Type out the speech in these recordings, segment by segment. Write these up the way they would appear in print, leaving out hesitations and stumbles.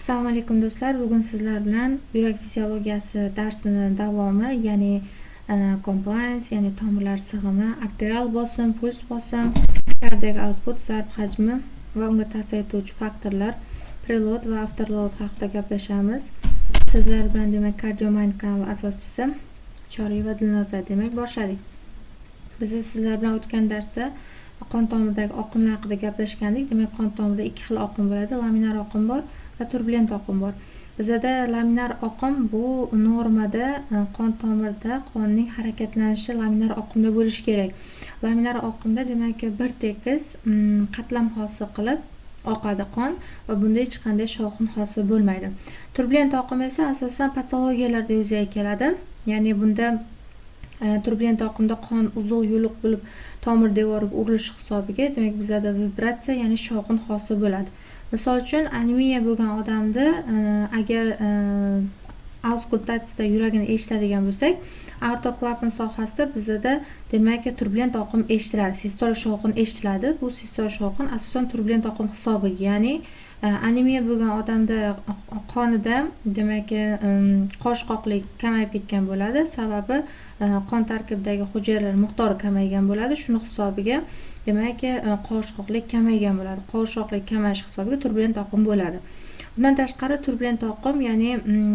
Assalomu alaykum do'stlar. Bugun sizlar bilan yurak fiziologiyasi darsini davomi, ya'ni compliance, ya'ni tomirlar sig'imi, arterial bosim, puls bosim, cardiac output, zarb hajmi va unga ta'sir etuvchi faktorlar, preload va afterload haqida gaplashamiz. Sizlar bilan demak Cardiomind kanali asoschisi Choriy va Dilnoza demak boshladik. Biz sizlar bilan o'tgan darsda qon tomiridagi oqimlar haqida gaplashgandik. Demak, qon tomirida ikki xil oqim bo'ladi. Laminar oqim bor va turbulent oqim bor. Bizda laminar oqim bu normada qon tomirida qonning harakatlanishi laminar oqimda bo'lishi kerak. Laminar oqimda demak bir tekis qatlam hosil qilib oqadi qon va bunda hech qanday shovqin hosil bo'lmaydi. Turbulent oqim esa asosan patologiyalarda yuzaga keladi. Ya'ni bunda turbulent oqimda qon uzuq yo'liq bo'lib tomir devoriga urilishi hisobiga demak bizda vibratsiya, ya'ni shovqin hosil bo'ladi. Misol uchun anemiya bo'lgan odamda agar auskultatsiyada yuragini eshitadigan bo'lsak, aortoklapan sohasida bizda demak turbulent oqim eshitiladi, sistola shovqin eshitiladi. Bu sistola shovqin asosan turbulent oqim hisobiga, ya'ni anemiya bo'lgan odamda qonida demak qo'shqoqlik kamayib ketgan bo'ladi. Sababi qon tarkibidagi hujayralar miqdori kamaygan bo'ladi. Shuni hisobiga demak qo'shqoqlik kamaygan bo'ladi. Qo'shqoqlik kamayish hisobiga turbulent oqim bo'ladi. Bundan tashqari turbulent oqim, ya'ni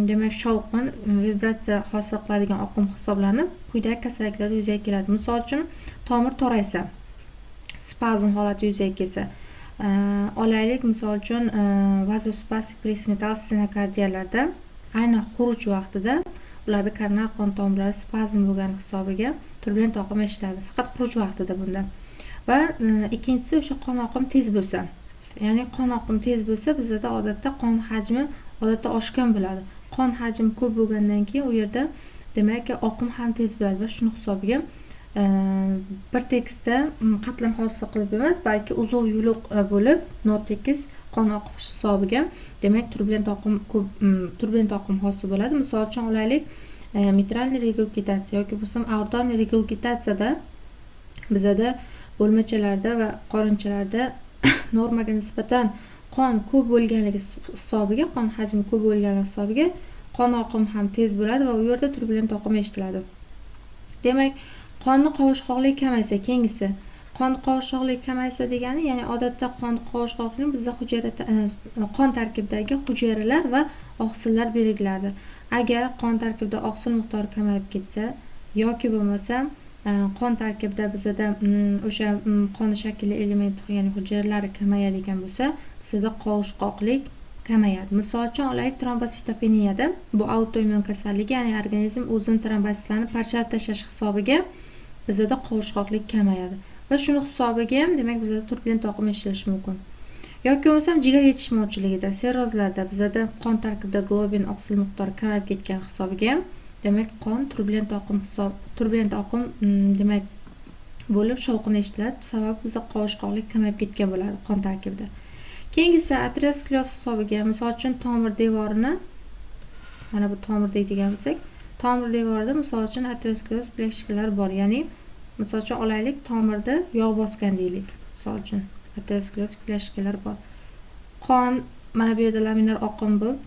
demak shovqin, vibratsiya hosil qiladigan oqim hisoblanib, quyidagi kasalliklarda yuzaga keladi. Misol uchun tomir toraysa, spazm holati yuzaga kelsa, olaylik misol uchun vazospastik presmetal stenokardiyalarda aynan xuruj vaqtida ularda koronar qon tomirlari spazm bo'lgani hisobiga turbulent oqim eshitiladi. Faqat xuruj vaqtida bunda. Va ikkinchisi o'sha qon oqim tez bo'lsa, ya'ni qon oqim tez bo'lsa bizda odatda qon hajmi odatda oshgan bo'ladi. Qon hajmi ko'p bo'lgandan keyin u yerda demak oqim ham tez bo'ladi va shuni hisobiga bir tekisda qatlam hosil qilib emas, balki uzuq yo'liq bo'lib notekis qon oqishi hisobiga demak turbulent oqim hosil bo'ladi. Misol uchun olaylik mitralniy regurgitatsiya yoki bo'lsam aortoniy regurgitatsiyada bizda bo'lmachalarda va qorinchalarda normaga nisbatan qon ko'p bo'lganligi hisobiga, qon hajmi ko'p bo'lganligi hisobiga qon oqim ham tez bo'ladi va u yerda turbulent oqim eshitiladi. Demak, qonni qovushqoqlik kamaysa, keyingisi qon qovushqoqlik kamaysa degani, ya'ni odatda qon qovushqoqlikni bizda qon tarkibidagi hujayralar va oqsillar belgilardi. Agar qon tarkibida oqsil miqdori kamayib ketsa yoki bo'lmasa qon tarkibida bizda o'sha qon shakli element, ya'ni hujayralar kamayadigan bo'lsa, bizda qovushqoqlik kamayadi. Misol uchun olaylik trombositopeniyada, bu autoimmun kasallik, ya'ni organizm o'zini trombositlarni parchalab tashlash hisobiga bizda qovushqoqlik kamayadi va shuni hisobiga ham demak bizda turbulent oqim eshitilishi mumkin. Yoki bo'lmasa jigar yetishmovchiligida, serozlarda bizda qon tarkibida globin oqsil miqdori kamayib ketgan hisobiga ham demak qon turbulent oqim demak bo'lib shovqin eshitiladi. Sababi bizda qovushqoqlik kamayib ketgan bo'ladi qon tarkibida. Keyingisi ateroskleroz hisobiga, misol uchun tomir devorini, mana bu tomir deydigan bo'lsak, tomir devorida misol uchun ateroskleroz plashkalar bor. Ya'ni misol uchun olaylik tomirda yog' bosgan deylik. Misol uchun ateroskleroz plashkalar bor. Qon mana bu yerda laminar oqim bo'lib,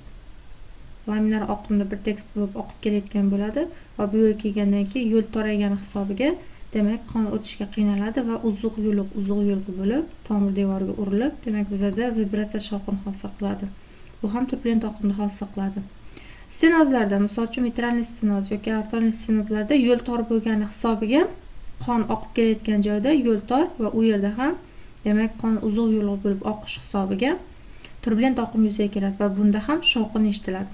laminar oqimda bir tekis bo'lib oqib kelayotgan bo'ladi va bu yerga kelgandan keyin yo'l toraygani hisobiga demak qon o'tishga qiynaladi va uzuq yo'liq bo'lib tomir devoriga urilib, demak bizda vibratsiya shovqin hosil qiladi. Bu ham turbulent oqimni hosil qiladi. Stenozlarda, misol uchun mitralniy stenoz yoki aortoniy stenozlarda yo'l tor bo'lgani hisobiga qon oqib kelayotgan joyda yo'l tor va u yerda ham demak qon uzuq yo'liq bo'lib oqish hisobiga turbulent oqim yuzaga keladi va bunda ham shovqin eshitiladi.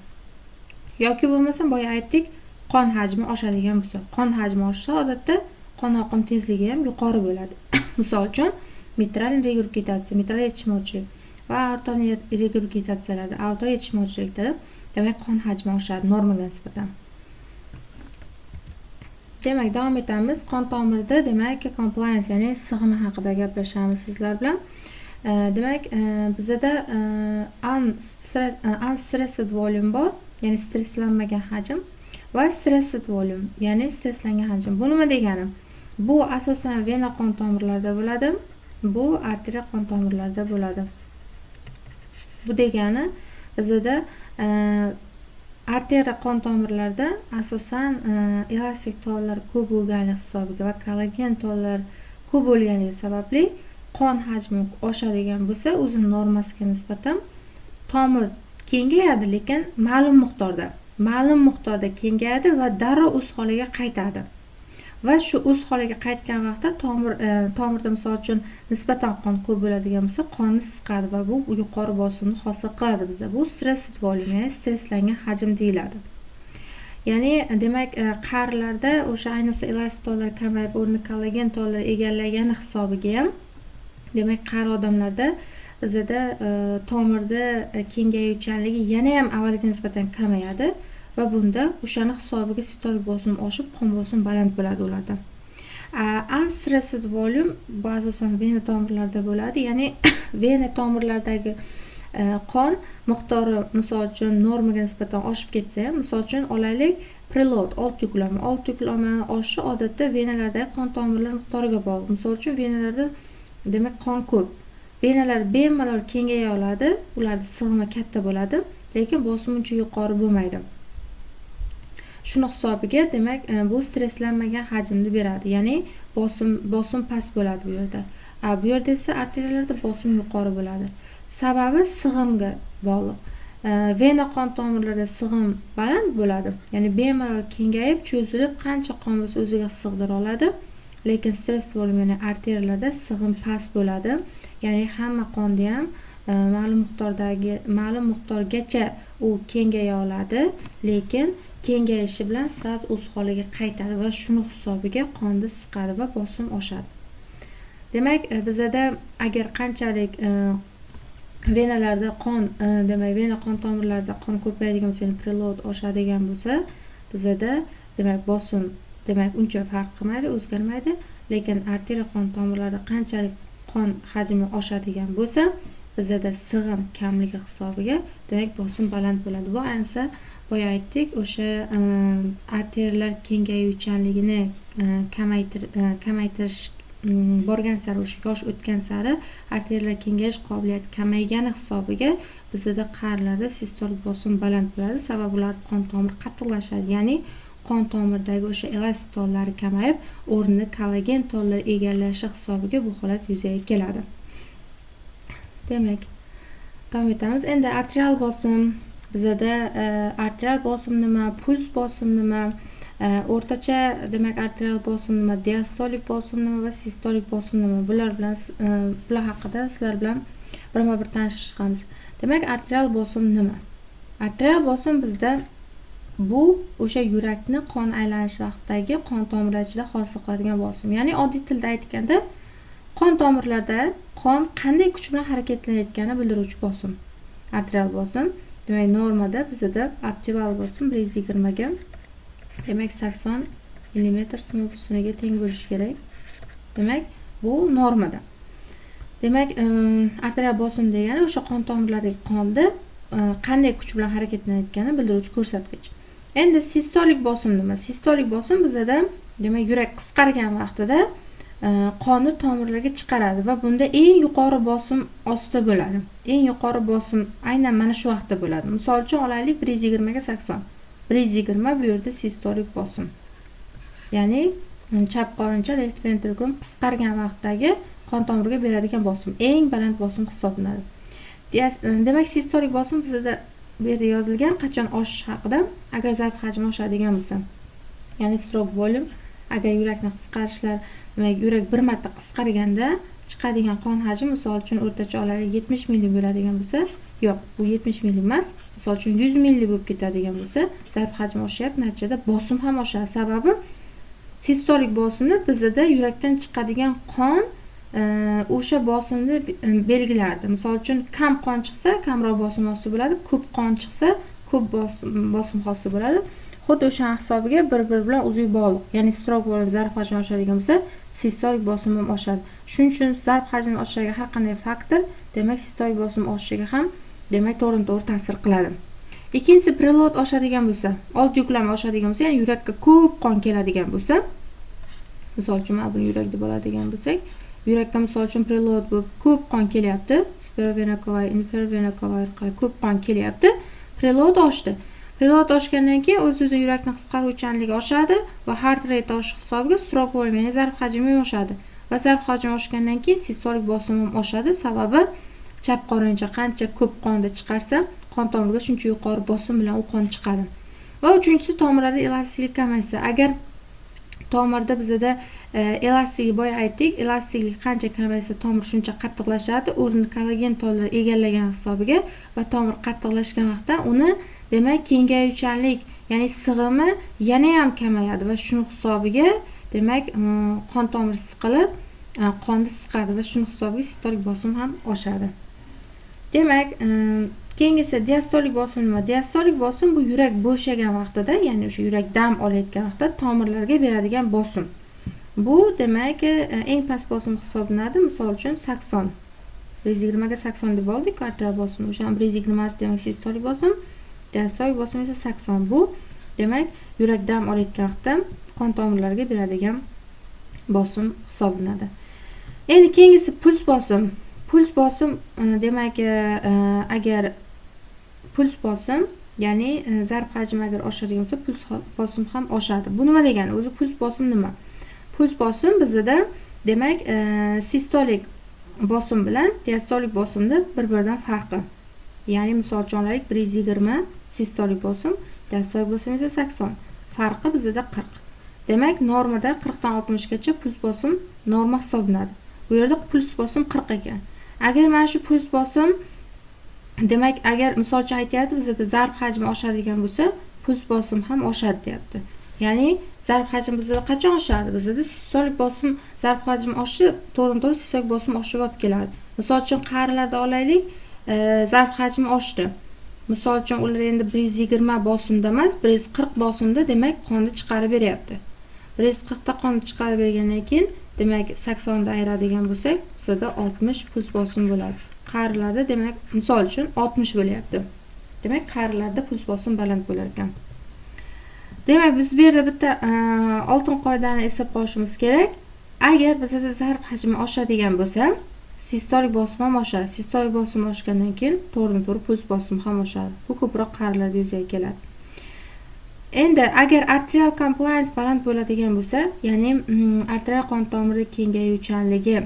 Yoki bo'lmasa boya aytdik, qon hajmi oshadigan bo'lsa, qon hajmi oshsa odatda qon oqim tezligi ham yuqori bo'ladi. Misol uchun mitral regurgitatsiya, mitral yetishmovchilik va aortoniy regurgitatsiyalarda, aortoniy yetishmovchilikda demak qon hajmi oshadi normaga nisbatan. Demak, davom etamiz. Qon tomirida demak compliance, ya'ni sig'imi haqida gaplashamiz sizlar bilan. Demak, bizda unstressed volume bor, ya'ni stresslanmagan hajm va stressed volume, ya'ni stresslangan hajm. Bu nima degani? Bu asosan vena qon tomirlarida bo'ladi, bu arteriya qon tomirlarida bo'ladi. Bu degani bizada arteriya qon tomirlarida asosan elastik tollar ko'p bo'lganligi hisobiga va kollagen tollar ko'p bo'lganligi sababli qon hajmi oshadigan bo'lsa, o'zini normasiga nisbatan tomir kengayadi, lekin ma'lum miqdorda kengayadi va darrov o'z holiga qaytadi. Va shu o'z holiga qaytgan vaqtda tomirda misol uchun nisbatan qon ko'p bo'ladigan bo'lsa, qonni siqadi va bu yuqori bosimni hosil qiladi bizda. Bu stressed volume, ya'ni stresslangan hajm deyiladi. Ya'ni demak, qarilarda o'sha ayniqsa elastik tollar kamayib, o'rni kollagen tollar egallagani hisobiga ham demak, qari odamlarda bizada tomirda kengayuvchanligi yana ham avvalgiga nisbatan kamayadi va bunda o'shani hisobiga sistolik bosim oshib, qon bosimi baland bo'ladi ularda. Unstressed volume bu asosan vena tomirlarida bo'ladi, ya'ni vena tomirlaridagi qon miqdori misol uchun normaga nisbatan oshib ketsa ham, misol uchun olaylik, preload, old yuklamani oshishi odatda venalardagi qon tomirlari miqdoriga bog'liq. Misol uchun venalarda demak qon ko'p. Venalar bemalol kengaya oladi, ularda sig'imi katta bo'ladi, lekin bosim uncha yuqori bo'lmaydi. Shuni hisobiga demak bu stresslanmagan hajmni beradi, ya'ni bosim past bo'ladi bu yerda. Bu yerda esa arteriyalarda bosim yuqori bo'ladi. Sababi sig'imga bog'liq. Vena qon tomirlarida sig'im baland bo'ladi, ya'ni bemalol kengayib, cho'zilib qancha qon bo'lsa o'ziga sig'dira oladi. Lekin stress volume, ya'ni arteriyalarda sig'im past bo'ladi. Ya'ni hamma qonni ham ma'lum miqdorgacha u kengaya oladi, lekin kengayishi bilan sirат o'z holiga qaytadi va shuni hisobiga qonni siqadi va bosim oshadi. Demak, bizada agar qanchalik venalarda qon, demak, vena qon tomirlarida qon ko'payadigan bo'lsa, ya'ni preload oshadigan bo'lsa, bizada demak bosim uncha farq qilmaydi, o'zgarmaydi, lekin arteriya qon tomirlarida qanchalik qon hajmi oshadigan bo'lsa, bizada sig'im kamligi hisobiga demak bosim baland bo'ladi. Bu ayniqsa boya aytdik, o'sha arteriyalar kengayuvchanligini kamaytirish borgan sari, o'sha yosh o'tgan sari arteriyalar kengayish qobiliyati kamaygani hisobiga bizada qarilarda sistolik bosim baland bo'ladi. Sababi ular qon tomiri qattiqlashadi, ya'ni qon tomirdagi o'sha elastik tollari kamayib, o'rnini kollagen tollar egallashi hisobiga bu holat yuzaga keladi. Demak, davom etamiz. Endi arterial bosim, bizada arterial bosim nima, puls bosim nima, o'rtacha demak arterial bosim nima, diastolik bosim nima va sistolik bosim nima, bular haqida sizlar bilan birma-bir tanishamiz. Demak, arterial bosim nima? Arterial bosim bizda bu o'sha yurakni qon aylanish vaqtidagi qon tomirlar ichida hosil qiladigan bosim. Ya'ni oddiy tilda aytganda, qon tomirlarda qon qanday kuch bilan harakatlanayotganini bildiruvchi bosim. Arterial bosim, demak, normada bizada optimal bosim 120 ga demak 80 mm/soniga teng bo'lishi kerak. Demak, bu normada. Demak, arterial bosim degani o'sha qon tomirlaridagi qonni qanday kuch bilan harakatlanayotganini bildiruvchi ko'rsatkich. Endi sistolik bosim nima? Sistolik bosim bizada demak yurak qisqargan vaqtida qonni tomirlarga chiqaradi va bunda eng yuqori bosim ostida bo'ladi. Eng yuqori bosim aynan mana shu vaqtda bo'ladi. Misol uchun olaylik, 120 ga 80. 120 bu yerda sistolik bosim. Ya'ni chap qorincha left ventricle qisqargan vaqtdagi qon tomiriga beradigan bosim eng baland bosim hisoblanadi. Demak, sistolik bosim bizda bu yerda yozilgan qachon oshish haqida. Agar zarb hajmi oshadigan bo'lsa, ya'ni stroke volume, agar yurakni qisqarishlar, demak, yurak bir marta qisqarganda chiqadigan qon hajmi misol uchun o'rtacha olaylik 70 milli bo'ladigan bo'lsa, yo'q, bu 70 milli emas, misol uchun 100 milli bo'lib ketadigan bo'lsa, zarb hajmi oshyapti, natijada bosim ham oshadi. Sababi sistolik bosimni bizda yurakdan chiqadigan qon o'sha bosimni belgilardi. Misol uchun kam qon chiqsa, kamroq bosim hosil bo'ladi, ko'p qon chiqsa, ko'p bosim hosil bo'ladi. Xuddi o'sha hisobiga bir-biri bilan uzviy bog'liq. Ya'ni stroke volume zarb hajmi oshadigan bo'lsa, sistolik bosim ham oshadi. Shuning uchun zarb hajmi oshishiga har qanday faktor, demak, sistolik bosim oshishiga ham demak to'g'ri ta'sir qiladi. Ikkinchisi, preload oshadigan bo'lsa, old yuklama oshadigan bo'lsa, ya'ni yurakka ko'p qon keladigan bo'lsa, misol uchun mana buni yurak deb oladigan bo'lsak, yurakka misol uchun preload bo'lib ko'p qon kelyapti, superior vena cava, inferior vena cava orqali ko'p qon kelyapti. Preload oshdi. Preload oshgandan keyin o'z-o'zini yurakning qisqaruvchanligi oshadi va heart rate oshish hisobiga stroke volume, ya'ni zarb hajmi oshadi. Va zarb hajmi oshgandan keyin sistolik bosim ham oshadi. Sababi chap qorincha qancha ko'p qonni chiqarsa, qon tomiriga shuncha yuqori bosim bilan u qon chiqadi. Va uchinchisi tomirlarda elastiklik kamaysa. Agar tomirda bizda elastiklik boya aytdik, elastiklik qancha kamaysa tomir shuncha qattiqlashadi, o'rnini kollagen tollar egallagan hisobiga va tomir qattiqlashgan vaqtda uni demak kengayuvchanlik, ya'ni sig'imi yana ham kamayadi va shuning hisobiga demak qon tomiri siqilib, qonni siqadi va shuning hisobiga sistolik bosim ham oshadi. Demak, keyingisi diastolik bosim nima? Diastolik bosim bu yurak bo'shagan vaqtida, ya'ni o'sha yurak dam olayotgan vaqtda tomirlarga beradigan bosim. Bu demak eng past bosim hisoblanadi. Misol uchun 80. 120 ga 80 deb oldik arterial bosim. O'sha 120 demak sistolik bosim, diastolik bosim esa 80. Bu demak yurak dam olayotgan vaqtda qon tomirlariga beradigan bosim hisoblanadi. Endi keyingisi puls bosim. Puls bosim demak agar puls bosim, ya'ni zarb hajmi agar oshadigan bo'lsa, puls bosim ham oshadi. Bu nima degani? O'zi puls bosim nima? Puls bosim bizda demak sistolik bosim bilan diastolik bosimda bir-biridan farqi. Ya'ni misol uchun olaylik 120 sistolik bosim, diastolik bosim esa 80. Farqi bizda 40. Demak normada 40 dan 60 gacha puls bosim norma hisoblanadi. Bu yerda puls bosim 40 ekan. Agar mana shu puls bosim demak agar misol uchun aytyapti bizda zarb hajmi oshadigan bo'lsa, puls bosim ham oshadi deyapti. Ya'ni zarb hajmi bizda qachon oshadi? Bizda sistolik bosim zarb hajmi oshib, to'g'ri-to'g'ri sistolik bosim oshib olib keladi. Misol uchun qarilarda olaylik, zarb hajmi oshdi. Misol uchun ular endi 120 bosimda emas, 140 bosimda demak qonni chiqarib beryapti. 140 ta qonni chiqarib bergandan keyin demak 80 dan ayiradigan bo'lsak, bizda 60 puls bosim bo'ladi. Qarilarda demak misol uchun 60 bo'lyapti. Demak qarilarda puls bosim baland bo'lar ekan. Demak biz bu yerda bitta oltin qoidani eslab qolishimiz kerak. Agar bizda zarb hajmi oshadigan bo'lsa, sistolik bosim ham oshadi. Sistolik bosim oshgandan keyin to'g'ri-to'g'ri puls bosim ham oshadi. Bu ko'proq qarilarda yuzaga keladi. Endi agar arterial compliance baland bo'ladigan bo'lsa, ya'ni arterial qon tomiri kengayuvchanligi,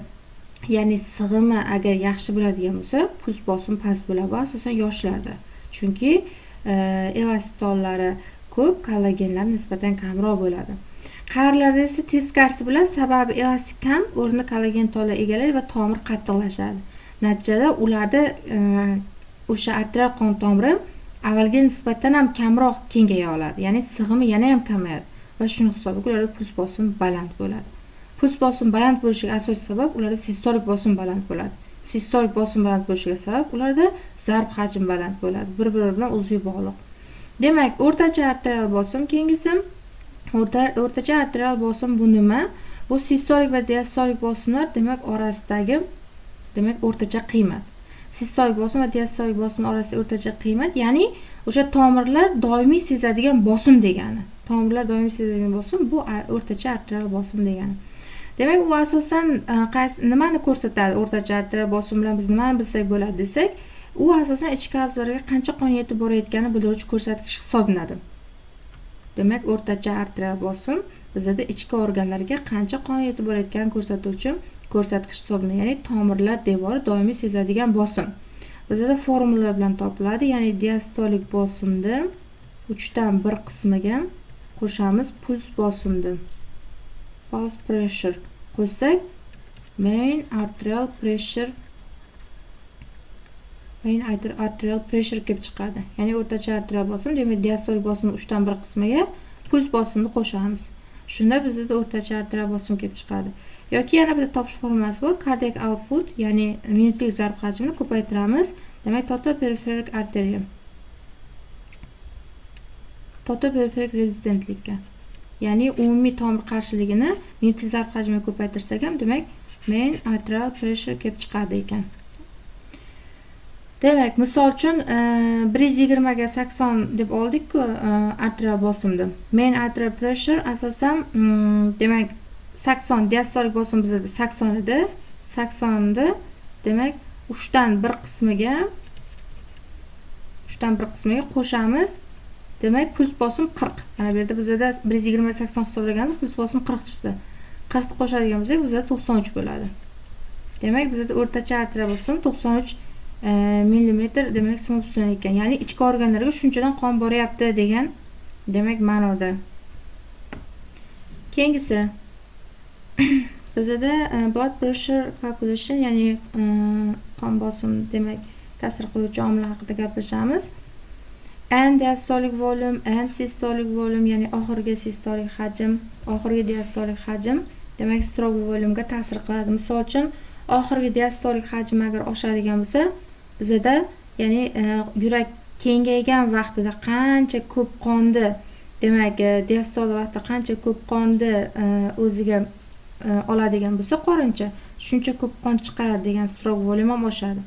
ya'ni sig'imi agar yaxshi bo'ladigan bo'lsa, puls bosim past bo'ladi, asosan yoshlarda. Chunki elastitollari ko'p, kollagenlar nisbatan kamroq bo'ladi. Qarilarda esa teskarisi bilan, sababi elastik kam, o'rnini kollagen tollar egallaydi va tomir qattiqlashadi. Natijada ularda o'sha arterial qon tomiri avvalga nisbatan ham kamroq kengaya oladi. Ya'ni sig'imi yana ham kamayadi va shuning hisobiga ularda puls bosim baland bo'ladi. Puls bosim baland bo'lishiga asosiy sabab ularda sistolik bosim baland bo'ladi. Sistolik bosim baland bo'lishiga sabab ularda zarb hajmi baland bo'ladi. Bir-biri bilan o'ziga bog'liq. Demak, o'rtacha arterial bosim keyingisi. O'rtacha arterial bosim bu nima? Bu sistolik va diastolik bosimlar demak orasidagi demak o'rtacha qiymat. Sistolik bosim va diastolik bosim orasida o'rtacha qiymat, ya'ni o'sha tomirlar doimiy sezadigan bosim degani. Tomirlar doimiy sezadigan bosim bu o'rtacha arterial bosim degani. Demak, u asosan nimani ko'rsatadi? O'rtacha arterial bosim bilan biz nimani bilsak bo'ladi desak, u asosan ichki a'zolarga qancha qon yetib borayotganini bildiruvchi ko'rsatkich hisoblanadi. Demak, o'rtacha arterial bosim bizda ichki organlarga qancha qon yetib borayotganini ko'rsatuvchi ko'rsatkich hisoblanadi. Ya'ni tomirlar devori doimiy sezadigan bosim. Bizda formula bilan topiladi. Ya'ni diastolik bosimni 3 dan 1 qismiga qo'shamiz puls bosimni. Pulse pressure qo'shsak main arterial pressure kelib chiqadi. Ya'ni o'rtacha arterial bosim, demak diastolik bosimni 3 dan 1 qismiga puls bosimni qo'shamiz. Shunda bizda o'rtacha arterial bosim kelib chiqadi. Yoki yana bir topish formulasi bor, cardiac output, ya'ni minutlik zarb hajmini ko'paytiramiz. Demak total periferic arteria. Total periferic rezistentlikka. Ya'ni umumiy tomir qarshiligini minutlik zarb hajmiga ko'paytirsak ham, demak main arterial pressure kelib chiqadi ekan. Demak, misol uchun 120 ga 80 deb oldik-ku arterial bosimni. Main arterial pressure asosan demak 80 diastolik bosim bizda 80 edi. 80 ni demak 3dan 1 qismiga qo'shamiz. Demak, puls bosim 40. Mana bu yerda bizda 120/80 hisoblaganmiz, puls bosim 40 chiqdi. 40 ni qo'shadigan bo'lsak, bizda 93 bo'ladi. Demak, bizda o'rtacha arterial bosim 93 millimetr demak simib tushgan ekan. Ya'ni ichki organlarga shunchadan qon boryapti degan demak ma'noda. Keyingisi bizda blood pressure calculation, ya'ni qon bosim demak ta'sir qiluvchi omillar haqida gaplashamiz. End diastolic volume, end systolic volume, ya'ni oxirgi sistolik hajm, oxirgi diastolik hajm demak stroke volumega ta'sir qiladi. Misol uchun, oxirgi diastolik hajm agar oshadigan bo'lsa, bizda ya'ni yurak kengaygan vaqtida qancha ko'p qonni demak diastol vaqtida qancha ko'p qonni o'ziga oladigan bo'lsa qorincha, shuncha ko'p qon chiqaradi degan stroke volume ham oshadi.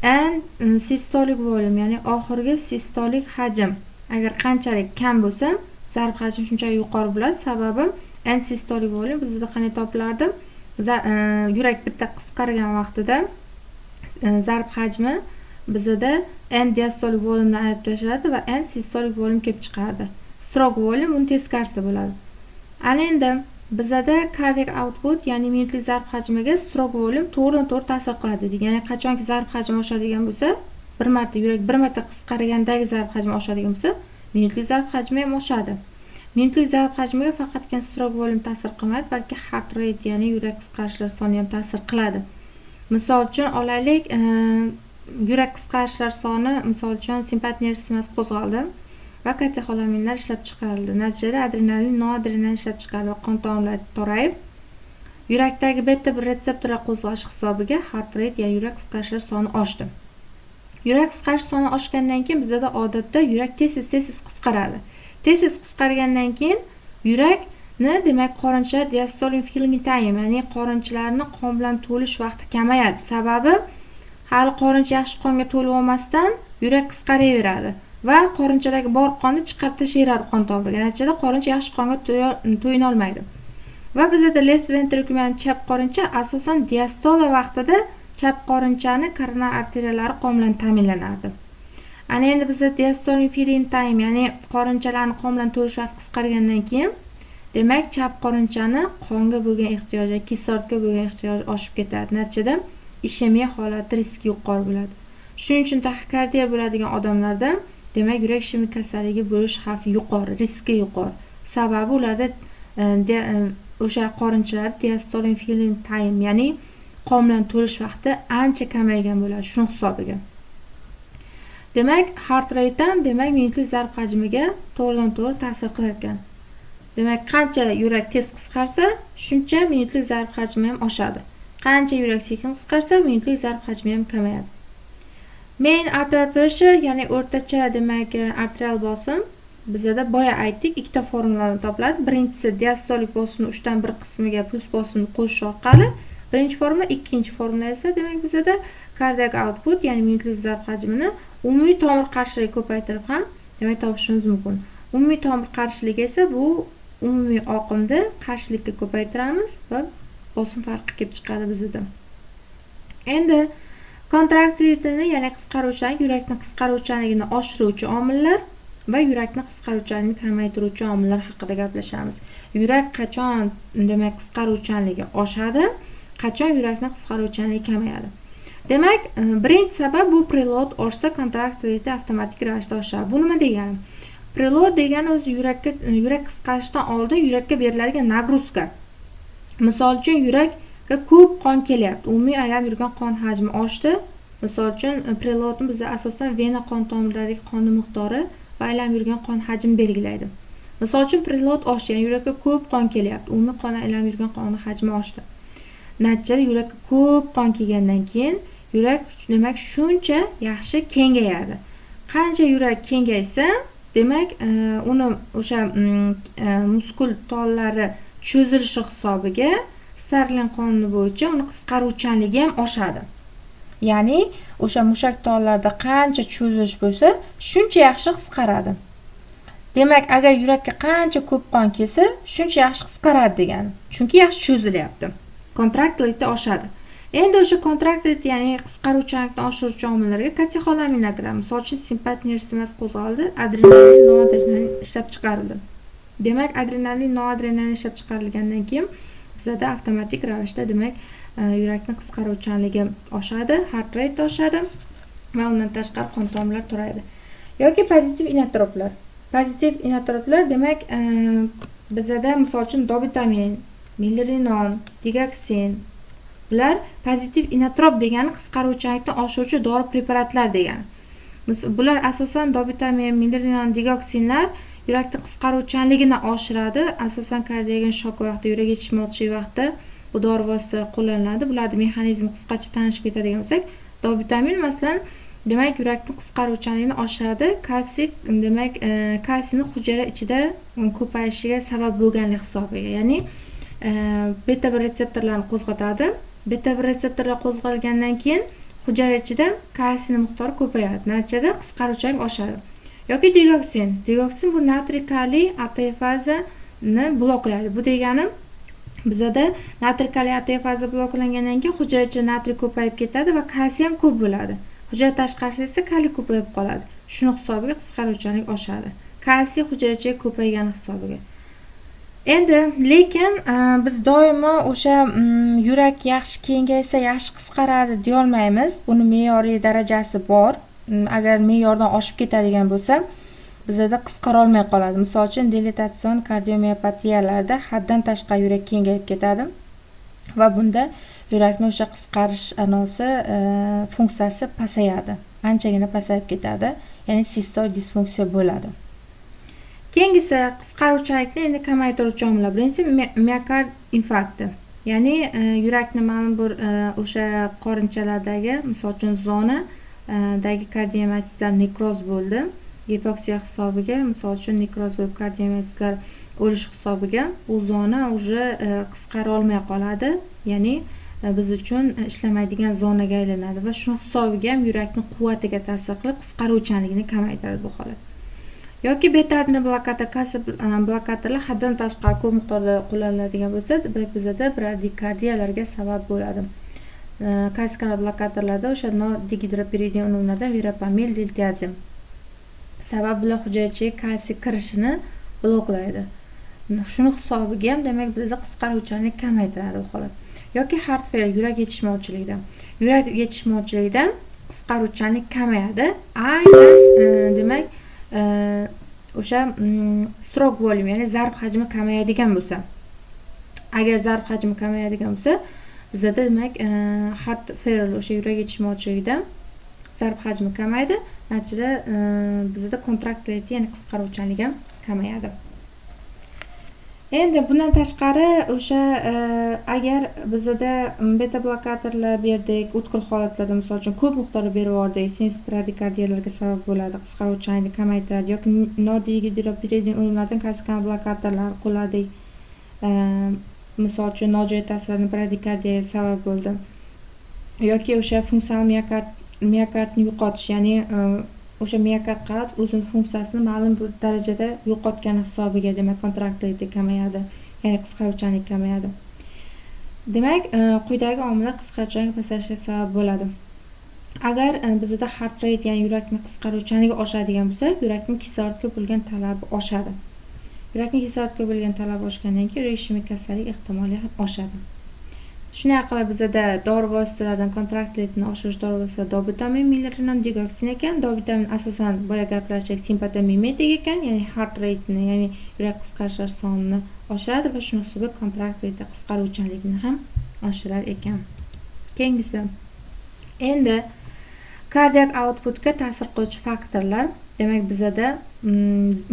And systolic volume, ya'ni oxirgi sistolik hajm agar qanchalik kam bo'lsa, zarb hajmi shunchalik yuqori bo'ladi. Sababi end systolic volume bizda qanday topilardi? Yurak bitta qisqargan vaqtida zarb hajmi bizda end diastolic volumedan ayirib tashladi va end systolic volume kelib chiqardi. Stroke volume uni teskarisi bo'ladi. Ana endi bizda cardiac output, ya'ni minutlik zarb hajmiga stroke volume to'g'ridan-to'g'ri ta'sir qiladi dedik. Ya'ni qachonki zarb hajmi oshadigan bo'lsa, yurak bir marta qisqargandagi zarb hajmi oshadigan bo'lsa, minutlik zarb hajmi ham oshadi. Minutlik zarb hajmiga faqatgina stroke volume ta'sir qilmaydi, balki heart rate, ya'ni yurak qisqarishlar soni ham ta'sir qiladi. Misol uchun olaylik, yurak qisqarishlar soni, misol uchun simpatik nerv sistemasi qo'zg'aldi va katexolaminlar ishlab chiqarildi. Natijada adrenalin, noadrenalin ishlab chiqarildi va qon tomirlari torayib, yurakdagi beta 1 retseptorlar qo'zg'ashi hisobiga heart rate, ya'ni yurak qisqarishlar soni oshdi. Yurak qisqarish soni oshgandan keyin bizda odatda yurak tez-tez qisqaradi. Tez qisqargandan keyin yurakni demak qorinchalar diastolic filling time, ya'ni qorinchalarni qon bilan to'lish vaqti kamayadi. Sababi hali qorincha yaxshi qonga to'lib olmasdan yurak qisqaraveradi va qorinchadagi bor qonni chiqarib tashlayveradi qon tomiriga. Natijada qorincha yaxshi qonga to'yina olmaydi. Va bizda left ventricle, ya'ni chap qorincha asosan diastola vaqtida chap qorinchani koronar arteriyalari qon bilan ta'minlanardi. Ana endi bizda diastolic filling time, ya'ni qorinchalarni qon bilan to'lish vaqti qisqargandan keyin demak chap qorinchani qonga bo'lgan ehtiyoji, kislorodga bo'lgan ehtiyoji oshib ketadi. Natijada ishemiya holati riski yuqori bo'ladi. Shuning uchun taxikardiya bo'ladigan odamlarda demak yurak ishemik kasalligi bo'lish xavfi yuqori, riski yuqori. Sababi ularda o'sha qorinchalar diastolic filling time, ya'ni qon bilan to'lish vaqti ancha kamaygan bo'ladi shu hisobiga. Demak, heart rate ham demak minutlik zarb hajmiga to'g'ridan-to'g'ri ta'sir qilar ekan. Demak, qancha yurak tez qisqarsa, shuncha minutlik zarb hajmi ham oshadi. Qancha yurak sekin qisqarsa, minutlik zarb hajmi ham kamayadi. Main arterial pressure, ya'ni o'rtacha demak arterial bosim bizda boya aytdik, ikkita formuladan topiladi. Birinchisi diastolik bosimni 3dan 1 qismiga puls bosimni qo'shish orqali, birinchi formula, ikkinchi formula esa demak bizda cardiac output, ya'ni minutlik zarb hajmini umumiy tomir qarshiligi ko'paytirib ham demak topishimiz mumkin. Umumiy tomir qarshiligi esa bu umumiy oqimni qarshilikka ko'paytiramiz va bosim farqi kelib chiqadi bizda. Endi kontraktilitini, ya'ni qisqaruvchanlik, yurakni qisqaruvchanligini oshiruvchi omillar va yurakni qisqaruvchanligini kamaytiruvchi omillar haqida gaplashamiz. Yurak qachon demak qisqaruvchanligi oshadi, qachon yurakni qisqaruvchanligi kamayadi. Demak, birinchi sabab bu preload oshsa kontraktiliti avtomatik ravishda oshadi. Bu nima degani? Preload degani o'zi yurak qisqarishdan oldin yurakka beriladigan nagruzka. Misol uchun yurakka ko'p qon kelyapti. Umumiy aylanib yurgan qon hajmi oshdi. Misol uchun preloadni bizda asosan vena qon tomirlaridagi qonning miqdori va aylanib yurgan qon hajmi belgilaydi. Misol uchun preload oshdi, ya'ni yurakka ko'p qon kelyapti. Umumiy qon aylanib yurgan qon hajmi oshdi. Natijada yurakka ko'p qon kelgandan keyin yurak demak shuncha yaxshi kengayadi. Qancha yurak kengaysa, demak uni o'sha muskul tollari cho'zilishi hisobiga sarlin qonuni bo'yicha uni qisqaruvchanligi ham oshadi. Ya'ni o'sha mushak tollarida qancha cho'zilish bo'lsa, shuncha yaxshi qisqaradi. Demak, agar yurakka qancha ko'p qon kelsa, shuncha yaxshi qisqaradi degani. Chunki yaxshi cho'zilyapti. Kontraktiliti oshadi. Endi o'sha kontraktility, ya'ni qisqaruvchanlikni oshiruvchi omillarga katexolaminlar kiradi. Misol uchun simpatiya nerv sistemasi qo'zg'aldi, adrenalin, noradrenalin ishlab chiqarildi. Demak, adrenalin, noradrenalin ishlab chiqarilgandan keyin bizda avtomatik ravishda demak yurakning qisqaruvchanligi oshadi, heart rate oshadi va undan tashqari qon tomirlar toraydi. Yoki pozitiv inotroplar. Pozitiv inotroplar demak bizda misol uchun dopitamin, milirinon, digoksin. Bular pozitiv inotrop degani qisqaruvchanlikni oshiruvchi dori preparatlar degani. Bular asosan dopitamin, milirinon, digoksinlar yurakning qisqaruvchanligini oshiradi. Asosan kardiak shok vaqtida, yurak yetishmovchi vaqtda bu dori vositalari qo'llaniladi. Bularning mexanizmi qisqacha tanishib ketadigan bo'lsak, dopitamin masalan demak yurakning qisqaruvchanligini oshiradi. Kalsiy demak kalsiyni hujayra ichida ko'payishiga sabab bo'lganlik hisobiga, ya'ni beta 1 retseptorlarni qo'zg'atadi. Beta 1 retseptorlar qo'zg'algandan keyin hujayra ichida kalsiyning miqdori ko'payadi. Natijada qisqaruvchanlik oshadi. Yoki digoksin. Digoksin bu natriy kaliy ATFazani bloklaydi. Bu degani bizda natriy kaliy ATFaza bloklangandan keyin hujayra ichida natriy ko'payib ketadi va kalsiy ham ko'p bo'ladi. Hujayra tashqarisida esa kaliy ko'payib qoladi. Shuning hisobiga qisqaruvchanlik oshadi. Kalsiy hujayra ichida ko'paygani hisobiga. Endi lekin biz doimo o'sha yurak yaxshi kengaysa, yaxshi qisqaradi deya olmaymiz. Buni me'yoriy darajasi bor. Agar me'yordan oshib ketadigan bo'lsa, bizda qisqara olmay qoladi. Misol uchun dilatatsion kardiomiyopatiyalarda haddan tashqari yurak kengayib ketadi va bunda yurakning o'sha qisqarish anosi funksiyasi pasayadi. Anchagina pasayib ketadi. Ya'ni sistol disfunksiya bo'ladi. Keyingisi qisqaruvchanlikni endi kamaytiruvchi omillar. Birinchisi miokard infarkti. Ya'ni yurakning ma'lum bir o'sha qorinchalardagi, misol uchun zona dagi kardiomiyotsitlar nekroz bo'ldi. Gipoksiya hisobiga, misol uchun nekroz bo'lib kardiomiyotsitlar o'lish hisobiga u zona уже qisqara olmay qoladi. Ya'ni biz uchun ishlamaydigan zonaga aylanadi va shu hisobiga ham yurakning quvvatiga ta'sir qilib qisqaruvchanligini kamaytiradi bu holat. Yoki beta adrenal blokator, kalsiy blokatorlar haddan tashqari ko'p miqdorda qo'llaniladigan bo'lsa, bizda bradikardiyalarga sabab bo'ladi. Kalsiy kanal blokatorlarda o'sha digidropiridium unumlardan verapamil, diltiazem. Sabab bilan hujayra ichiga kalsiy kirishini bloklaydi. Shuni hisobiga ham demak bizda qisqaruvchanlik kamaytiradi bu holat. Yoki heart failure, yurak yetishmovchiligida. Yurak yetishmovchiligida qisqaruvchanlik kamayadi. Aynan demak o'sha stroke volume, ya'ni zarb hajmi kamayadigan bo'lsa, agar zarb hajmi kamayadigan bo'lsa, bizda demak heart failure, o'sha yurak yetishmovchiligida zarb hajmi kamaydi. Natijada bizda kontraktility, ya'ni qisqaruvchanlik ham kamayadi. Endi bundan tashqari o'sha agar bizda beta blokatorlar berdik, o'tkir holatlarda misol uchun ko'p miqdorda berib yubordik, sinus bradikardiyalarga sabab bo'ladi, qisqaruvchanlikni kamaytiradi. Yoki nodigidropiridium unumlardan kalsiy kanal blokatorlar qo'lladik. Misol uchun nojo'ya ta'sirlangan bradikardiyaga sabab bo'ldi. Yoki o'sha funksional miokardni yo'qotish, ya'ni o'sha miokard qavat o'zining funksiyasini ma'lum bir darajada yo'qotgani hisobiga demak kontraktility kamayadi, ya'ni qisqaruvchanlik kamayadi. Demak, quyidagi omillar qisqaruvchanlik pasayishiga sabab bo'ladi. Agar bizda heart rate, ya'ni yurakning qisqaruvchanligi oshadigan bo'lsa, yurakning kislorodga bo'lgan talabi oshadi. Yurakning kislorodga bo'lgan talabi oshgandan keyin yurak ishemik kasallik ehtimoli ham oshadi. Shunday qilib bizda dori vositalaridan kontraktilityni oshirish dori vositalari dopitamin, milirinon, digoksin ekan. Dopitamin asosan boya gaplashdik simpatiya mimetik ekan, ya'ni heart rate'ni, ya'ni yurak qisqarishlar sonini oshiradi va shuni hisobiga kontraktility qisqaruvchanlikni ham oshirar ekan. Keyingisi endi kardiak outputga ta'sir qiluvchi faktorlar. Demak, bizda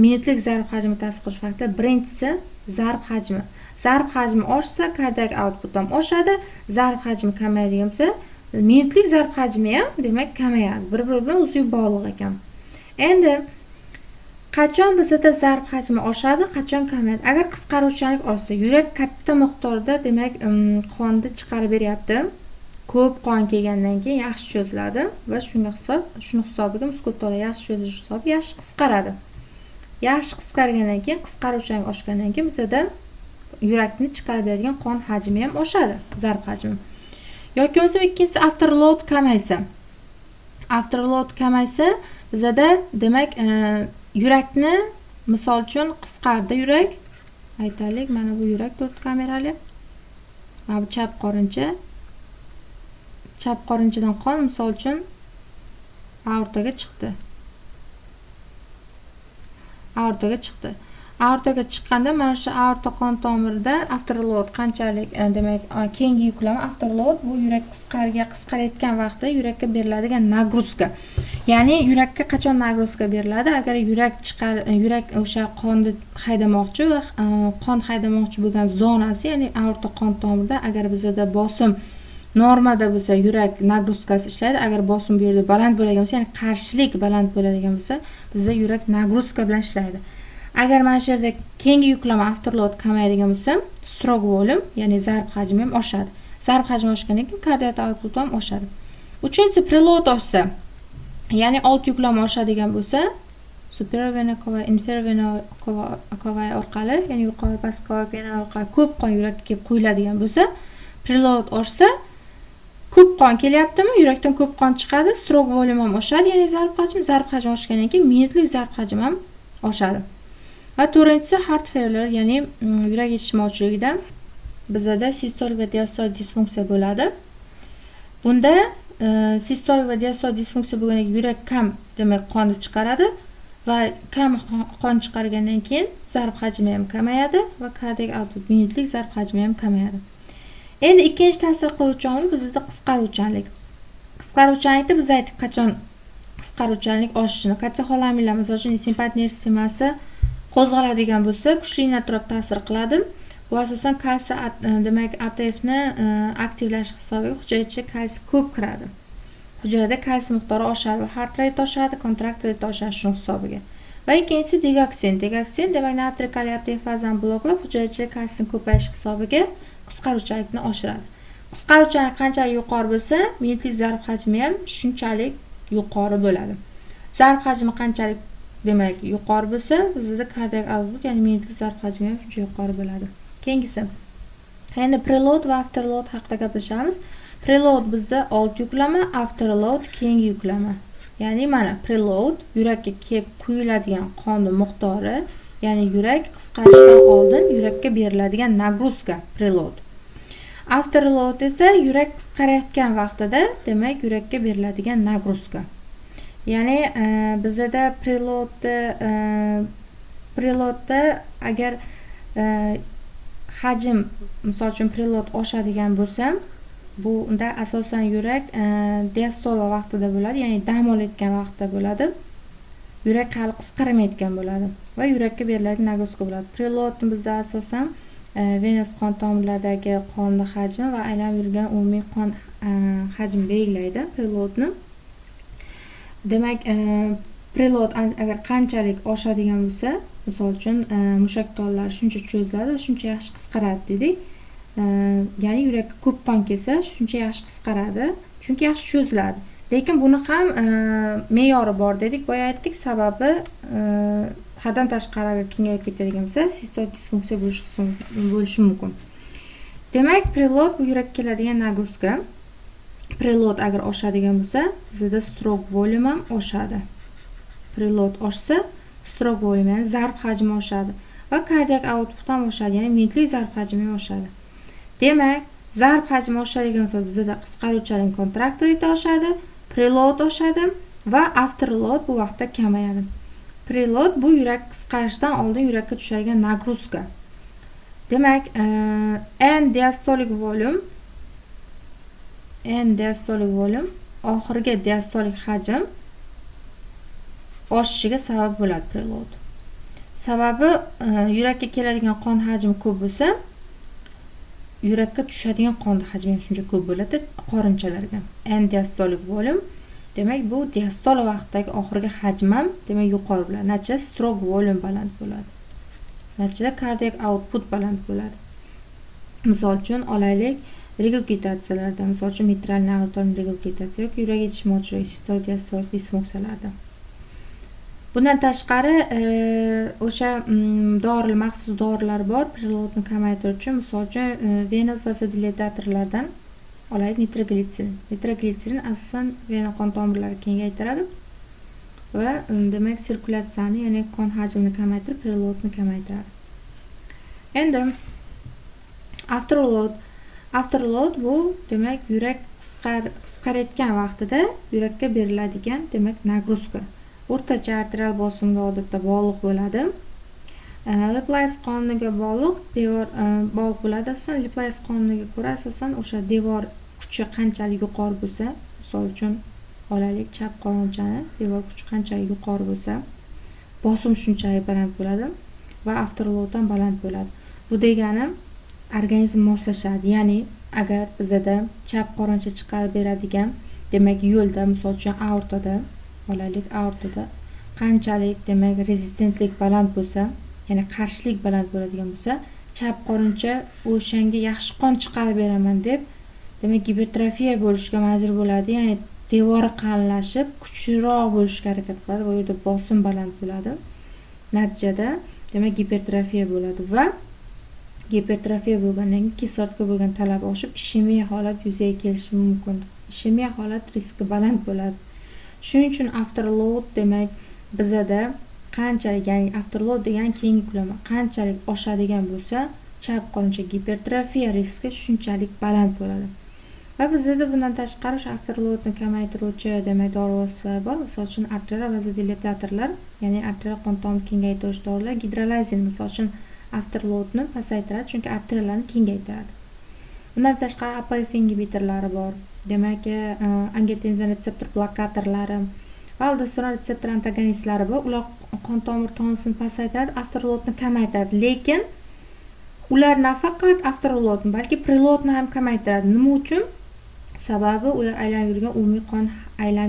minutlik zarb hajmi ta'sir qiluvchi faktor. Birinchisi zarb hajmi. Zarb hajmi oshsa, kardiak output ham oshadi. Zarb hajmi kamayadigan bo'lsa, minutlik zarb hajmi ham demak kamayadi. Bir-biri bilan uzviy bog'liq ekan. Endi qachon bizda zarb hajmi oshadi, qachon kamayadi? Agar qisqaruvchanlik oshsa, yurak katta miqdorda demak qonni chiqarib beryapti. Ko'p qon kelgandan keyin yaxshi cho'ziladi va shuni hisobiga muskulatura yaxshi cho'zilish hisobiga yaxshi qisqaradi. Yaxshi qisqargandan keyin, qisqaruvchanlik oshgandan keyin bizda yurakni chiqarib beradigan qon hajmi ham oshadi, zarb hajmi. yoki bo'lmasa ikkinchisi afterload kamaysa. Afterload kamaysa bizada demak yurakni misol uchun qisqardi yurak. Aytaylik, mana bu yurak 4 kamerali. Mana bu chap qorincha. Chap qorinchadan qon misol uchun aortaga chiqdi. Aortaga chiqdi. Aortaga chiqqanda mana shu aorta qon tomirida afterload qanchalik demak keyingi yuklama afterload bu yurak qisqarayotgan vaqtda yurakka beriladigan nagruzka. Ya'ni yurakka qachon nagruzka beriladi? Agar yurak o'sha qonni haydamoqchi va qon haydamoqchi bo'lgan zonasi, ya'ni aorta qon tomirida agar bizda bosim normada bo'lsa, yurak nagruzkasi ishlaydi. Agar bosim bu yerda baland bo'ladigan bo'lsa, ya'ni qarshilik baland bo'ladigan bo'lsa, bizda yurak nagruzka bilan ishlaydi. Agar mana shu yerda keyingi yuklama afterload kamayadigan bo'lsa, stroke volume, ya'ni zarb hajmi ham oshadi. Zarb hajmi oshgandan keyin kardiak output ham oshadi. Uchinchisi preload oshsa, ya'ni old yuklama oshadigan bo'lsa, superior vena cava, inferior vena cava orqali, ya'ni yuqori past cava vena orqali ko'p qon yurakka kelib quyiladigan bo'lsa, preload oshsa, ko'p qon kelyaptimi? Yurakdan ko'p qon chiqadi, stroke volume ham oshadi, ya'ni zarb hajmi oshgandan keyin minutlik zarb hajmi ham oshadi. Va to'rtinchisi heart failure, ya'ni yurak yetishmovchiligida bizda sistolik va diastolik disfunksiya bo'ladi. Bunda sistolik va diastolik disfunksiya bo'lganda yurak kam demak qonni chiqaradi va kam qon chiqargandan keyin zarb hajmi ham kamayadi va kardiak output minutlik zarb hajmi ham kamayadi. Endi ikkinchi ta'sir qiluvchi omil bizda qisqaruvchanlik. Qisqaruvchanlikda biz aytdik qachon qisqaruvchanlik oshishini. Kateholamillar misol uchun simpatik nerv sistemasi qo'zg'aladigan bo'lsa, kuchli natrop ta'sir qiladi. Bu asosan kalsiy demak ATFni aktivlash hisobiga hujayra ichiga kalsiy ko'p kiradi. Hujayrada kalsiy miqdori oshadi va heart rate oshadi, kontrakt rate oshadi shu hisobiga. Va ikkinchisi digoksin. Digoksin demak natriy kaliy ATF fazani bloklab hujayra ichiga kalsiy ko'payish hisobiga qisqaruvchanlikni oshiradi. Qisqaruvchanlik qanchalik yuqori bo'lsa, minutlik zarb hajmi ham shunchalik yuqori bo'ladi. Zarb hajmi qanchalik demak yuqori bo'lsa, bizda kardiak output, ya'ni minutlik zarb hajmi ham shuncha yuqori bo'ladi. Keyingisi. Endi preload va afterload haqida gaplashamiz. Preload bizda old yuklama, afterload keyingi yuklama. Ya'ni mana preload yurakka kelib quyiladigan qonning miqdori, ya'ni yurak qisqarishdan oldin yurakka beriladigan nagruzka preload. Afterload esa yurak qisqarayotgan vaqtida demak yurakka beriladigan nagruzka. Ya'ni bizda preloadda agar hajm misol uchun preload oshadigan bo'lsa, bu unda asosan yurak diastol vaqtida bo'ladi, ya'ni dam olayotgan vaqtda bo'ladi. Yurak hali qisqaramayotgan bo'ladi va yurakka beriladigan nagruzka bo'ladi. Preloadni bizda asosan venöz qon tomirlaridagi qonni hajmi va aylanib yurgan umumiy qon hajmi belgilaydi preloadni. Demak, preload agar qanchalik oshadigan bo'lsa, misol uchun mushak tollari shuncha cho'ziladi va shuncha yaxshi qisqaradi dedik. Ya'ni yurakka ko'p qon kelsa, shuncha yaxshi qisqaradi, chunki yaxshi cho'ziladi. Lekin buni ham me'yori bor dedik, boya aytdik, sababi haddan tashqari agar kengayib ketadigan bo'lsa, sistolik disfunksiya bo'lishi mumkin. Demak, preload bu yurakka keladigan nagruzka. Preload agar oshadigan bo'lsa, bizda stroke volume ham oshadi. Preload oshsa, stroke volume, ya'ni zarb hajmi oshadi va kardiak output ham oshadi, ya'ni minutlik zarb hajmi ham oshadi. Demak, zarb hajmi oshadigan bo'lsa, bizda qisqaruvchanlik kontrakt rate oshadi, preload oshadi va afterload bu vaqtda kamayadi. Preload bu yurak qisqarishdan oldin yurakka tushadigan nagruzka. Demak, end diastolic volume oxirgi diastolik hajm oshishiga sabab bo'ladi preload. Sababi yurakka keladigan qon hajmi ko'p bo'lsa, yurakka tushadigan qon hajmi ham shuncha ko'p bo'ladi qorinchalarga. End diastolic volume demak bu diastol vaqtdagi oxirgi hajm ham demak yuqori bo'ladi. Natijada stroke volume baland bo'ladi. Natijada cardiac output baland bo'ladi. Misol uchun olaylik, regurgitatsiyalarda, misol uchun mitral aortal regurgitatsiya yoki yurak yetishmovchiligi, sistolik diastolik disfunksiyalarda. Bundan tashqari o'sha maxsus dorilar bor preloadni kamaytiruvchi, misol uchun venöz vasodilatatorlardan Olaylik nitroglitserin. Nitroglitserin asosan vena qon tomirlarini kengaytiradi va demak sirkulyatsiyani, ya'ni qon hajmini kamaytirib, preloadni kamaytiradi. Endi afterload bu demak yurak qisqarayotgan vaqtida yurakka beriladigan demak nagruzka. O'rtacha arterial bosimga odatda bog'liq bo'ladi. Laplace qonuniga bog'liq bo'ladi. Asosan Laplace qonuniga ko'ra asosan o'sha devor kuchi qanchalik yuqori bo'lsa, misol uchun olaylik chap qoronchani devor kuchi qanchalik yuqori bo'lsa, bosim shunchalik baland bo'ladi va afterloaddan baland bo'ladi. Bu degani organizm moslashadi. Ya'ni agar bizada chap qoroncha chiqarib beradigan demak yo'lda, misol uchun aortada qanchalik demak rezistentlik baland bo'lsa, ya'ni qarshilik baland bo'ladigan bo'lsa, chap qorincha o'shanga yaxshi qon chiqarib beraman deb demak gipertrofiya bo'lishga majbur bo'ladi. Ya'ni devori qalinlashib, kuchliroq bo'lishga harakat qiladi va u yerda bosim baland bo'ladi. Natijada demak gipertrofiya bo'ladi va gipertrofiya bo'lgandan keyin kislorodga bo'lgan talab oshib, ishemiya holat yuzaga kelishi mumkin. Ishemiya holat riski baland bo'ladi. Shuning uchun afterload demak bizada qanchalik, ya'ni afterload degan keyingi ko'lama qanchalik oshadigan bo'lsa, chap qorincha gipertrofiya riski shunchalik baland bo'ladi. Va bizda bundan tashqari o'sha afterloadni kamaytiruvchi demak dori vositalar bor. Misol uchun arterial vazodilatatorlar, ya'ni arterial qon tomirini kengaytiruvchi dorilar, gidrolazin misol uchun afterloadni pasaytiradi, chunki arteriyalarni kengaytiradi. Bundan tashqari APF ingibitorlari bor. Demak, angiotensin retseptor blokatorlari va aldosteron retseptor antagonistlari bor. Ular qon tomir tonusini pasaytiradi, afterloadni kamaytiradi. Lekin ular nafaqat afterloadni, balki preloadni ham kamaytiradi. Nima uchun? Sababi ular aylanib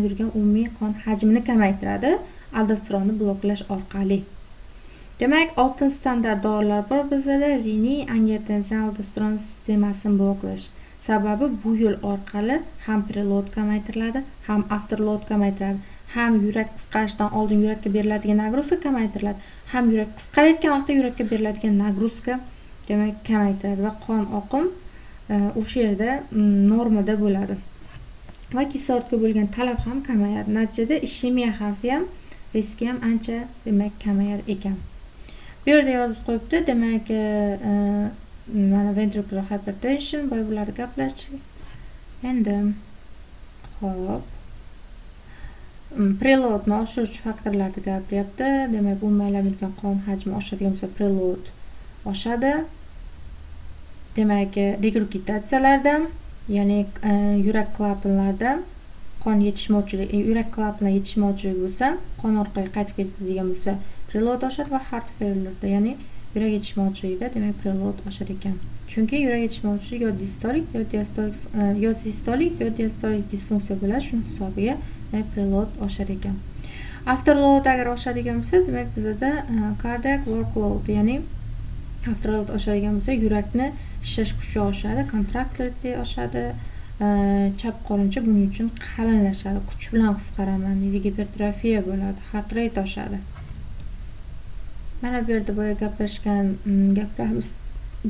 yurgan umumiy qon hajmini kamaytiradi, aldosteronni bloklash orqali. Demak, oltin standart dorilar bor bizda, reniy angiotensin aldosteron sistemasini bloklash. Sababi bu yo'l orqali ham preload kamaytiriladi, ham afterload kamaytiriladi. Ham yurak qisqarishidan oldin yurakka beriladigan nagruzka kamaytiriladi, ham yurak qisqarayotgan vaqtda yurakka beriladigan nagruzka demak kamaytiradi va qon oqim o'sha yerda normada bo'ladi. Va kislorodga bo'lgan talab ham kamayadi. Natijada ishemiya xavfi ham, riski ham ancha demak kamayar ekan. Bu yerda yozib qo'yibdi, demak mana ventricular hypertension, boy bularni gaplashdik. Endi xo'p, preloadni oshiruvchi faktorlarni gapiryapti. Demak, umuman yurgan qon hajmi oshadigan bo'lsa, preload oshadi. Demak, regurgitatsiyalarda, ya'ni yurak klapanlarida qon yetishmovchiligi, yurak klapanlar yetishmovchiligi bo'lsa, qon orqali qaytib ketadigan bo'lsa, preload oshadi va heart failure'da, ya'ni yurak yetishmovchiligida demak preload oshar ekan. Chunki yurak yetishmovchiligi yo distolik, yo sistolik, yo diastolik disfunksiya bo'ladi, shuning hisobiga preload oshar ekan. Afterload agar oshadigan bo'lsa, demak bizda cardiac workload, ya'ni afterload oshadigan bo'lsa, yurakni ishlash kuchi oshadi, contractility oshadi, chap qorincha buning uchun qalinlashadi, kuch bilan qisqaraman deydi, gipertrofiya bo'ladi, heart rate oshadi. Mana bu yerda boya gaplashgan gaplarimiz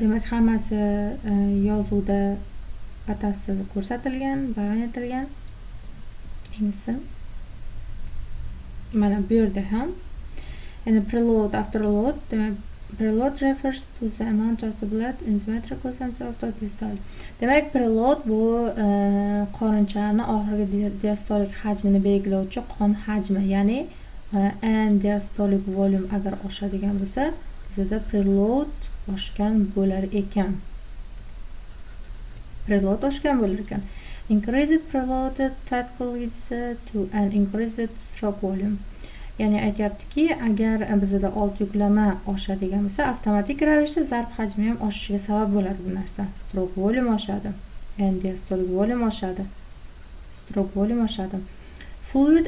demak hammasi yozuvda batafsil ko'rsatilgan, bayon etilgan. Keyingisi mana bu yerda ham endi preload, afterload, demak preload refers to the amount of the blood in the ventricle and systole. Demak, preload bu qorinchani oxirgi diastolik hajmini belgilovchi qon hajmi, ya'ni and diastolic volume agar oshadigan bo'lsa, bizda preload oshgan bo'lar ekan. Increased preload typically leads to an increased stroke volume. Ya'ni aytayaptiki, agar bizda old yuklama oshadigan bo'lsa, avtomatik ravishda zarb hajmi ham oshishiga sabab bo'ladi bu narsa. Stroke volume oshadi, and diastolic volume oshadi. Fluid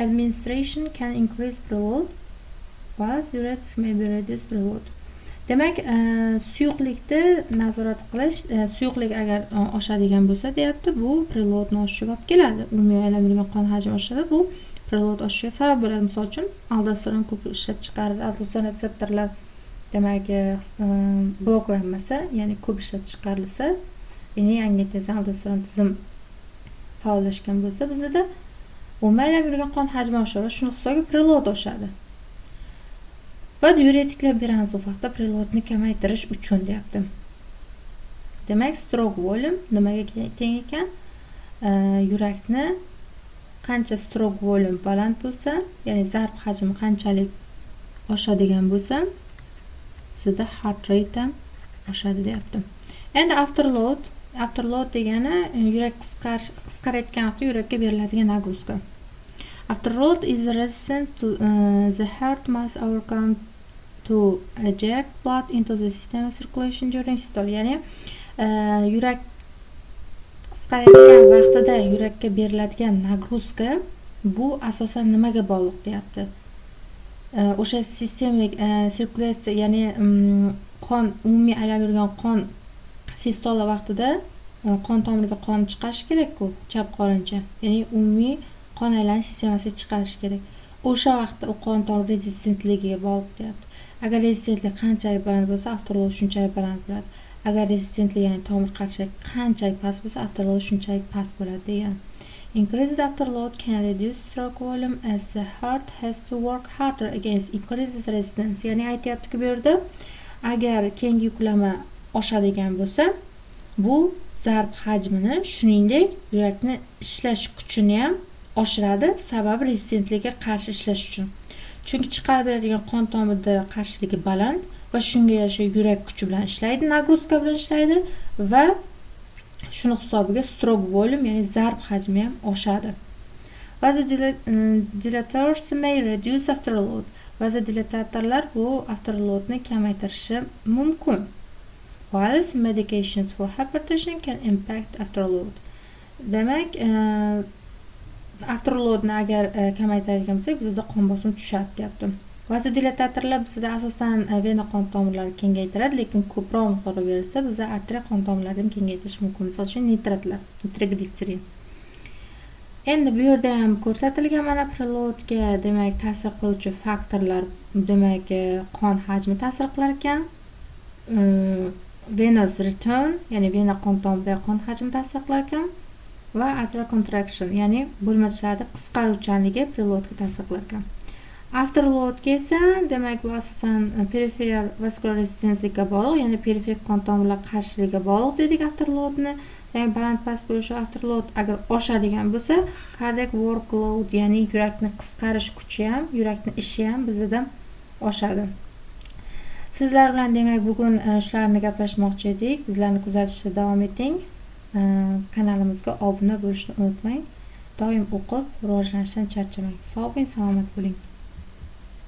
administration can increase preload, while diuretics may be reduce preload. Demak, suyuqlikni nazorat qilish, suyuqlik agar oshadigan bo'lsa, deyapti, bu preloadni oshishiga olib keladi. Umumiy aylanadigan qon hajmi oshadi, bu preload oshishiga sabab bo'ladi. Misol uchun, aldosteron ko'p ishlab chiqaradi, aldosteron retseptorlar demak bloklanmasa, ya'ni ko'p ishlab chiqarilsa, ya'ni yangi tizim aldosteron tizim faollashgan bo'lsa, bizda umumiy aylab yurgan qon hajmi oshadi va shuni hisobiga preload oshadi. Va diuretiklar beramiz bu vaqtda preloadni kamaytirish uchun deyapti. Demak, stroke volume nimaga teng ekan? Yurakni qancha stroke volume baland bo'lsa, ya'ni zarb hajmi qanchalik oshadigan bo'lsa, sizda heart rate ham oshadi deyapti. Endi afterload degani yurak qisqarayotgan vaqtda yurakka beriladigan nagruzka. Afterload is resistant to the heart must overcome to eject blood into the system of circulation during systole. Ya'ni yurak qisqarayotgan vaqtida yurakka beriladigan nagruzka bu asosan nimaga bog'liq deyapti? O'sha sistemik sirkulyatsiya, ya'ni qon umumiy aylab yurgan qon sistola vaqtida qon tomiriga qon chiqarish kerak-ku, chap qorincha. Ya'ni umumiy qon aylanish sistemasiga chiqarish kerak. O'sha vaqtda u qon tomir rezistentligiga bog'liq deyapti. Agar rezistentlik qanchalik baland bo'lsa, afterload shunchalik baland bo'ladi. Agar rezistentlik, ya'ni tomir qarshiligi qanchalik past bo'lsa, afterload shunchalik past bo'ladi degan. Increased afterload can reduce stroke volume as the heart has to work harder against increased resistance. Ya'ni aytayaptiki bu yerda agar keyingi yuklama oshadigan bo'lsa, bu zarb hajmini, shuningdek yurakni ishlash kuchini ham oshiradi, sababi rezistentlikka qarshi ishlash uchun. Chunki chiqarib beradigan qon tomirida qarshiligi baland va shunga yarasha yurak kuchi bilan ishlaydi, nagruzka bilan ishlaydi va shuni hisobiga stroke volume, ya'ni zarb hajmi ham oshadi. Vasodilators may reduce afterload. Vasodilatatorlar bu afterloadni kamaytirishi mumkin. Whilst medications for hypertension can impact afterload. Demak, afterloadni agar kamaytiradigan bo'lsak, bizda qon bosimi tushadi deyapti. Vasodilatatorlar bizda asosan vena qon tomirlarini kengaytiradi, lekin ko'proq miqdorda berilsa, bizda arteriya qon tomirlarini ham kengaytirish mumkin. Misol uchun nitratlar, nitroglitserin. Endi bu yerda ham ko'rsatilgan mana preloadga demak ta'sir qiluvchi faktorlar, demak qon hajmi ta'sir qilar ekan. Venous return, ya'ni vena qon tomirida qon hajmi ta'sir qilar ekan va atrial contraction, ya'ni bo'lmachilarda qisqaruvchanligi preloadga ta'sir qilar ekan. Afterloadga esa demak bu asosan peripheral vascular resistancelikka bog'liq, ya'ni perifer qon tomirlar qarshiligiga bog'liq dedik afterloadni. Ya'ni baland past bo'lishi, afterload agar oshadigan bo'lsa, cardiac workload, ya'ni yurakni qisqarish kuchi ham, yurakni ishi ham bizda oshadi. Sizlar bilan demak bugun shularni gaplashmoqchi edik. Bizlarni kuzatishda davom eting. Kanalimizga obuna bo'lishni unutmang. Doim o'qib, rivojlanishdan charchamang. Sog' bo'ling, salomat bo'ling.